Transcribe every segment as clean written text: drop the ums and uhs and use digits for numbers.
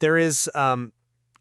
There is a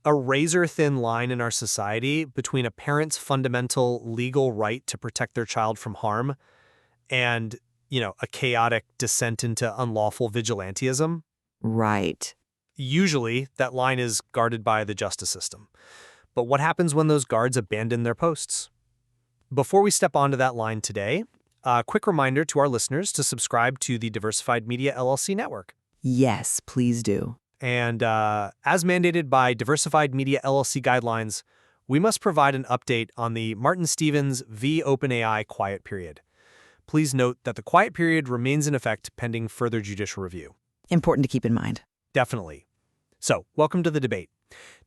razor-thin line in our society between a parent's fundamental legal right to protect their child from harm and, a chaotic descent into unlawful vigilantism. Right. Usually, that line is guarded by the justice system. But what happens when those guards abandon their posts? Before we step onto that line today, a quick reminder to our listeners to subscribe to the Diversified Media LLC network. Yes, please do. And as mandated by Diversified Media LLC guidelines, we must provide an update on the Martin Stevens v. OpenAI quiet period. Please note that the quiet period remains in effect pending further judicial review. Important to keep in mind. Definitely. So, welcome to the debate.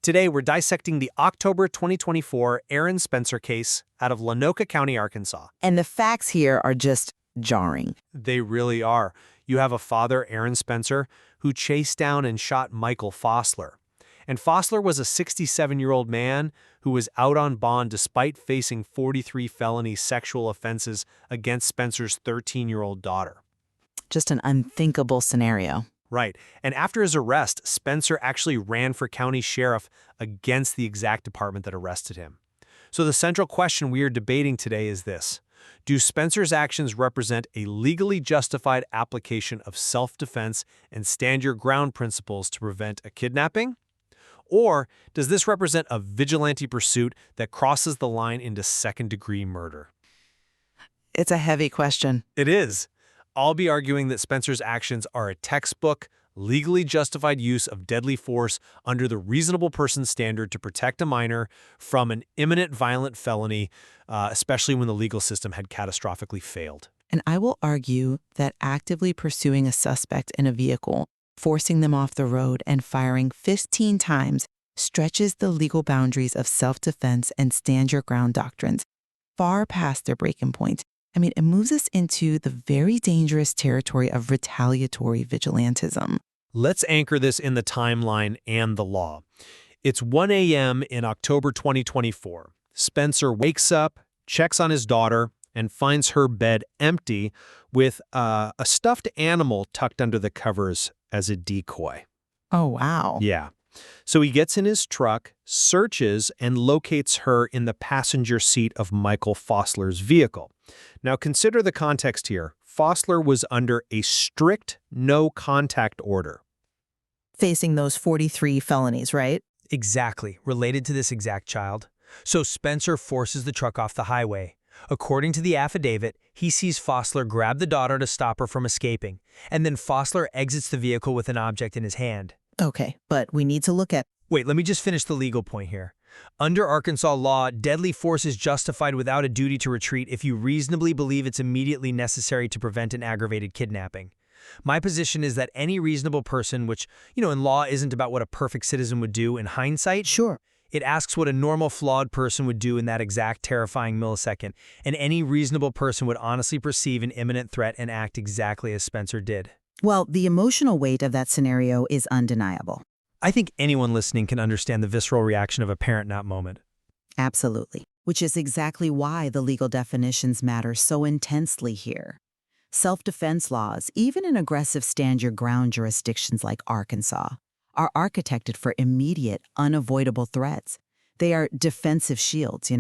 Today, we're dissecting the October 2024 Aaron Spencer case out of Lanoka County, Arkansas. And the facts here are just jarring. They really are. You have a father, Aaron Spencer, who chased down and shot Michael Fossler. And Fossler was a 67-year-old man who was out on bond despite facing 43 felony sexual offenses against Spencer's 13-year-old daughter. Just an unthinkable scenario. Right. And after his arrest, Spencer actually ran for county sheriff against the exact department that arrested him. So the central question we are debating today is this. Do Spencer's actions represent a legally justified application of self-defense and stand-your-ground principles to prevent a kidnapping? Or does this represent a vigilante pursuit that crosses the line into second-degree murder? It's a heavy question. It is. I'll be arguing that Spencer's actions are a textbook, legally justified use of deadly force under the reasonable person standard to protect a minor from an imminent violent felony, especially when the legal system had catastrophically failed. And I will argue that actively pursuing a suspect in a vehicle, forcing them off the road, and firing 15 times stretches the legal boundaries of self-defense and stand-your-ground doctrines far past their breaking point. I mean, it moves us into the very dangerous territory of retaliatory vigilantism. Let's anchor this in the timeline and the law. It's 1 a.m. in October 2024. Spencer wakes up, checks on his daughter, and finds her bed empty with a stuffed animal tucked under the covers as a decoy. Oh, wow. Yeah. So he gets in his truck, searches, and locates her in the passenger seat of Michael Fossler's vehicle. Now consider the context here. Fossler was under a strict no-contact order. Facing those 43 felonies, right? Exactly, related to this exact child. So Spencer forces the truck off the highway. According to the affidavit, he sees Fossler grab the daughter to stop her from escaping, and then Fossler exits the vehicle with an object in his hand. Okay, but we need to look at... Wait, let me just finish the legal point here. Under Arkansas law, deadly force is justified without a duty to retreat if you reasonably believe it's immediately necessary to prevent an aggravated kidnapping. My position is that any reasonable person, which, in law isn't about what a perfect citizen would do in hindsight. Sure. It asks what a normal flawed person would do in that exact terrifying millisecond, and any reasonable person would honestly perceive an imminent threat and act exactly as Spencer did. Well, the emotional weight of that scenario is undeniable. I think anyone listening can understand the visceral reaction of a parent in that moment. Absolutely. Which is exactly why the legal definitions matter so intensely here. Self-defense laws, even in aggressive stand-your-ground jurisdictions like Arkansas, are architected for immediate, unavoidable threats. They are defensive shields,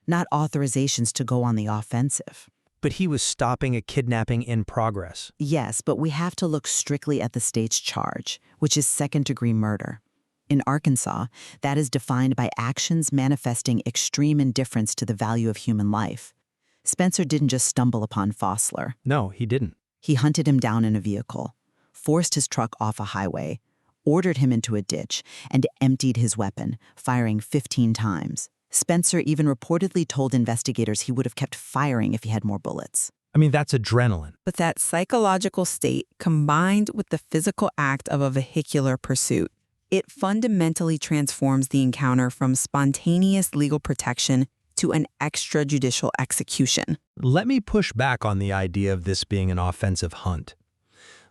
not authorizations to go on the offensive. But he was stopping a kidnapping in progress. Yes, but we have to look strictly at the state's charge, which is second-degree murder. In Arkansas, that is defined by actions manifesting extreme indifference to the value of human life. Spencer didn't just stumble upon Fossler. No, he didn't. He hunted him down in a vehicle, forced his truck off a highway, ordered him into a ditch, and emptied his weapon, firing 15 times. Spencer even reportedly told investigators he would have kept firing if he had more bullets. I mean, that's adrenaline. But that psychological state, combined with the physical act of a vehicular pursuit, it fundamentally transforms the encounter from spontaneous legal protection to an extrajudicial execution. Let me push back on the idea of this being an offensive hunt.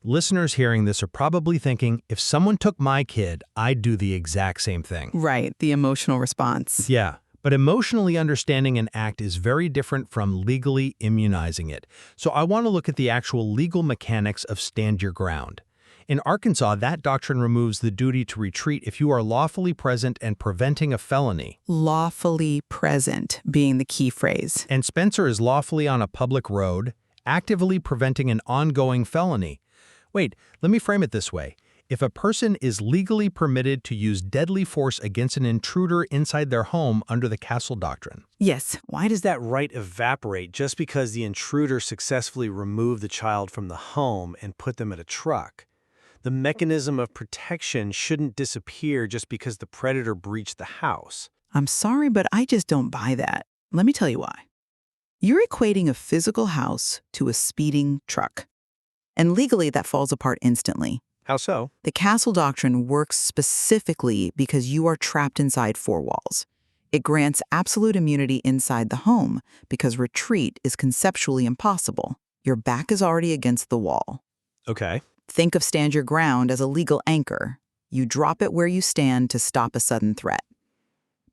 Listeners hearing this are probably thinking, if someone took my kid, I'd do the exact same thing. Right, the emotional response. Yeah, but emotionally understanding an act is very different from legally immunizing it. So I want to look at the actual legal mechanics of stand your ground. In Arkansas, that doctrine removes the duty to retreat if you are lawfully present and preventing a felony. Lawfully present being the key phrase. And Spencer is lawfully on a public road, actively preventing an ongoing felony. Wait, let me frame it this way. If a person is legally permitted to use deadly force against an intruder inside their home under the Castle Doctrine. Yes. Why does that right evaporate just because the intruder successfully removed the child from the home and put them in a truck? The mechanism of protection shouldn't disappear just because the predator breached the house. I'm sorry, but I just don't buy that. Let me tell you why. You're equating a physical house to a speeding truck. And legally, that falls apart instantly. How so? The Castle Doctrine works specifically because you are trapped inside four walls. It grants absolute immunity inside the home because retreat is conceptually impossible. Your back is already against the wall. Okay. Think of stand your ground as a legal anchor. You drop it where you stand to stop a sudden threat.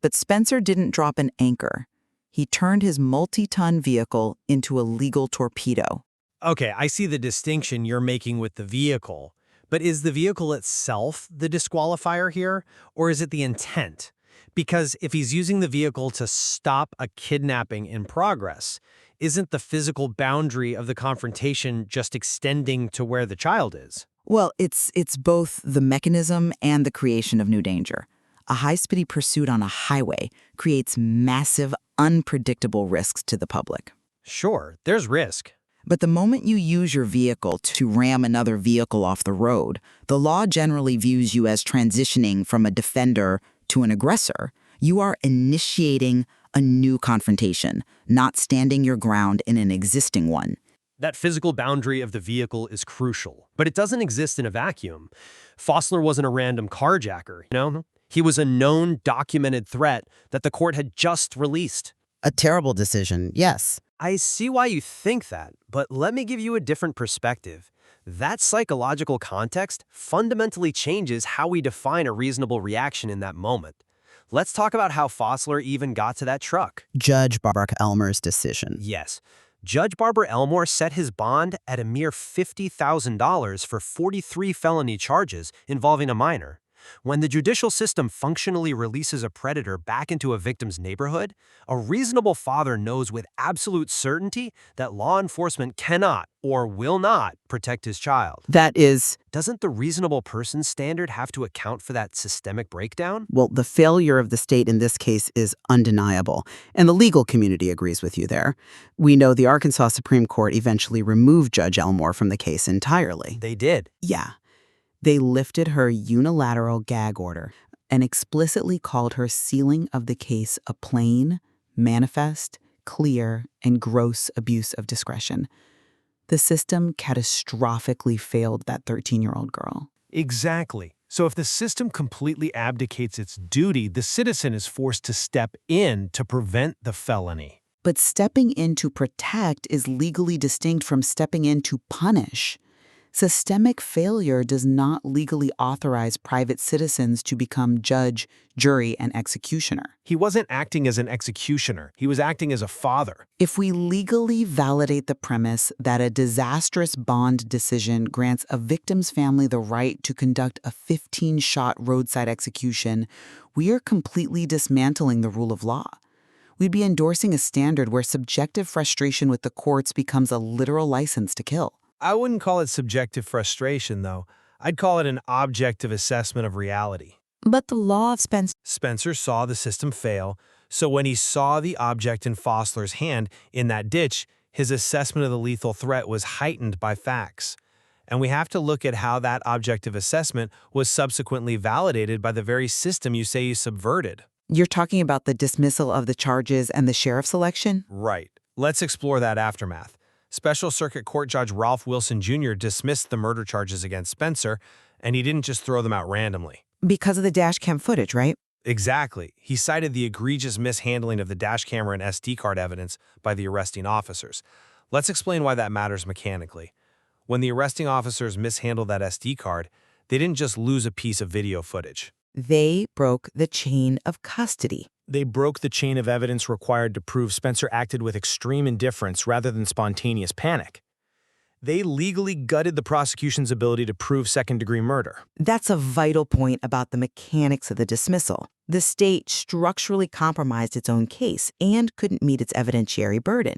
But Spencer didn't drop an anchor. He turned his multi-ton vehicle into a legal torpedo. Okay, I see the distinction you're making with the vehicle. But is the vehicle itself the disqualifier here, or is it the intent? Because if he's using the vehicle to stop a kidnapping in progress, isn't the physical boundary of the confrontation just extending to where the child is? Well, it's both the mechanism and the creation of new danger. A high-speed pursuit on a highway creates massive, unpredictable risks to the public. Sure, there's risk. But the moment you use your vehicle to ram another vehicle off the road, the law generally views you as transitioning from a defender to an aggressor. You are initiating a new confrontation, not standing your ground in an existing one. That physical boundary of the vehicle is crucial, but it doesn't exist in a vacuum. Fossler wasn't a random carjacker, you know? He was a known, documented threat that the court had just released. A terrible decision, yes. I see why you think that, but let me give you a different perspective. That psychological context fundamentally changes how we define a reasonable reaction in that moment. Let's talk about how Fossler even got to that truck. Judge Barbara Elmer's decision. Yes. Judge Barbara Elmore set his bond at a mere $50,000 for 43 felony charges involving a minor. When the judicial system functionally releases a predator back into a victim's neighborhood, a reasonable father knows with absolute certainty that law enforcement cannot or will not protect his child. That is, Doesn't the reasonable person standard have to account for that systemic breakdown? Well, the failure of the state in this case is undeniable, and the legal community agrees with you there. We know the Arkansas Supreme Court eventually removed Judge Elmore from the case entirely. They did. yeah. They lifted her unilateral gag order and explicitly called her sealing of the case a plain, manifest, clear, and gross abuse of discretion. The system catastrophically failed that 13-year-old girl. Exactly. So if the system completely abdicates its duty, the citizen is forced to step in to prevent the felony. But stepping in to protect is legally distinct from stepping in to punish. Systemic failure does not legally authorize private citizens to become judge, jury, and executioner. He wasn't acting as an executioner. He was acting as a father. If we legally validate the premise that a disastrous bond decision grants a victim's family the right to conduct a 15-shot roadside execution, we are completely dismantling the rule of law. We'd be endorsing a standard where subjective frustration with the courts becomes a literal license to kill. I wouldn't call it subjective frustration, though. I'd call it an objective assessment of reality. But the law of Spencer saw the system fail, so when he saw the object in Fossler's hand in that ditch, his assessment of the lethal threat was heightened by facts. And we have to look at how that objective assessment was subsequently validated by the very system you say you subverted. You're talking about the dismissal of the charges and the sheriff's election? Right. Let's explore that aftermath. Special Circuit Court Judge Ralph Wilson Jr. dismissed the murder charges against Spencer, and he didn't just throw them out randomly. Because of the dash cam footage, right? Exactly. He cited the egregious mishandling of the dash camera and SD card evidence by the arresting officers. Let's explain why that matters mechanically. When the arresting officers mishandled that SD card, they didn't just lose a piece of video footage. They broke the chain of custody. They broke the chain of evidence required to prove Spencer acted with extreme indifference rather than spontaneous panic. They legally gutted the prosecution's ability to prove second-degree murder. That's a vital point about the mechanics of the dismissal. The state structurally compromised its own case and couldn't meet its evidentiary burden.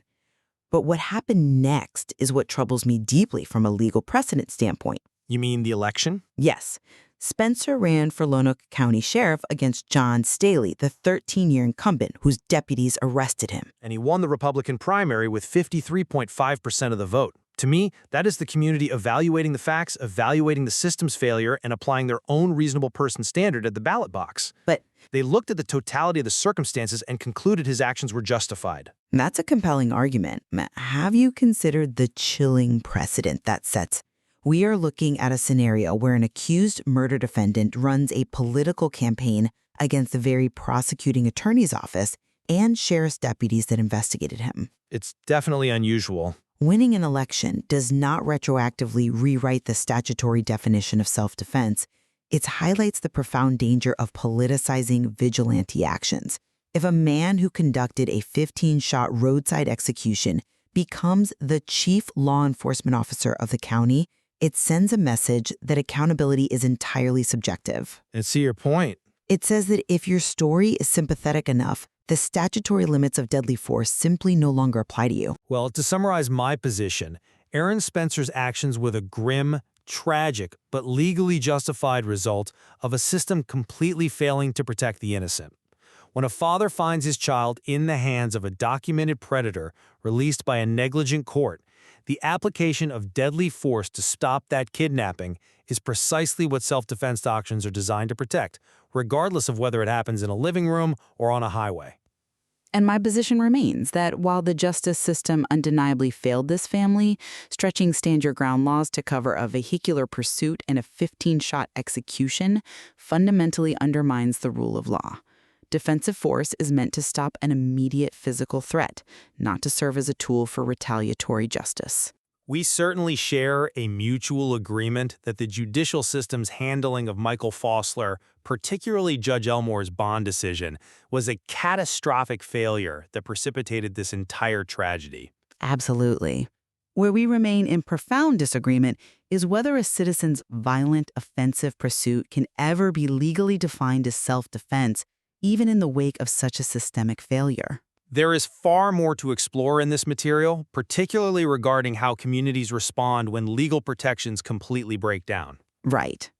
But what happened next is what troubles me deeply from a legal precedent standpoint. You mean the election? Yes, Spencer ran for Lonoke County Sheriff against John Staley, the 13-year incumbent whose deputies arrested him. And he won the Republican primary with 53.5% of the vote. To me, that is the community evaluating the facts, evaluating the system's failure, and applying their own reasonable person standard at the ballot box. But they looked at the totality of the circumstances and concluded his actions were justified. that's a compelling argument. Have you considered the chilling precedent that sets? We are looking at a scenario where an accused murder defendant runs a political campaign against the very prosecuting attorney's office and sheriff's deputies that investigated him. It's definitely unusual. Winning an election does not retroactively rewrite the statutory definition of self-defense. It highlights the profound danger of politicizing vigilante actions. If a man who conducted a 15-shot roadside execution becomes the chief law enforcement officer of the county, it sends a message that accountability is entirely subjective. I see your point. It says that if your story is sympathetic enough, the statutory limits of deadly force simply no longer apply to you. Well, to summarize my position, Aaron Spencer's actions were the grim, tragic, but legally justified result of a system completely failing to protect the innocent. When a father finds his child in the hands of a documented predator released by a negligent court, the application of deadly force to stop that kidnapping is precisely what self-defense doctrines are designed to protect, regardless of whether it happens in a living room or on a highway. And my position remains that while the justice system undeniably failed this family, stretching stand-your-ground laws to cover a vehicular pursuit and a 15-shot execution fundamentally undermines the rule of law. Defensive force is meant to stop an immediate physical threat, not to serve as a tool for retaliatory justice. We certainly share a mutual agreement that the judicial system's handling of Michael Fossler, particularly Judge Elmore's bond decision, was a catastrophic failure that precipitated this entire tragedy. Absolutely. Where we remain in profound disagreement is whether a citizen's violent, offensive pursuit can ever be legally defined as self-defense, even in the wake of such a systemic failure. There is far more to explore in this material, particularly regarding how communities respond when legal protections completely break down. Right.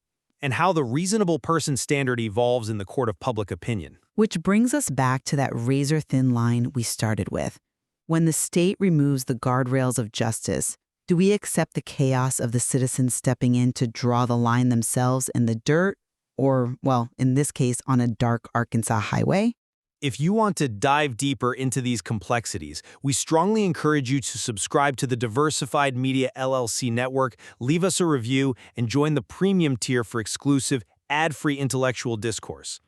And how the reasonable person standard evolves in the court of public opinion. Which brings us back to that razor-thin line we started with. When the state removes the guardrails of justice, do we accept the chaos of the citizens stepping in to draw the line themselves in the dirt? Or, well, in this case, on a dark Arkansas highway? If you want to dive deeper into these complexities, we strongly encourage you to subscribe to the Diversified Media LLC network, leave us a review, and join the premium tier for exclusive, ad-free intellectual discourse.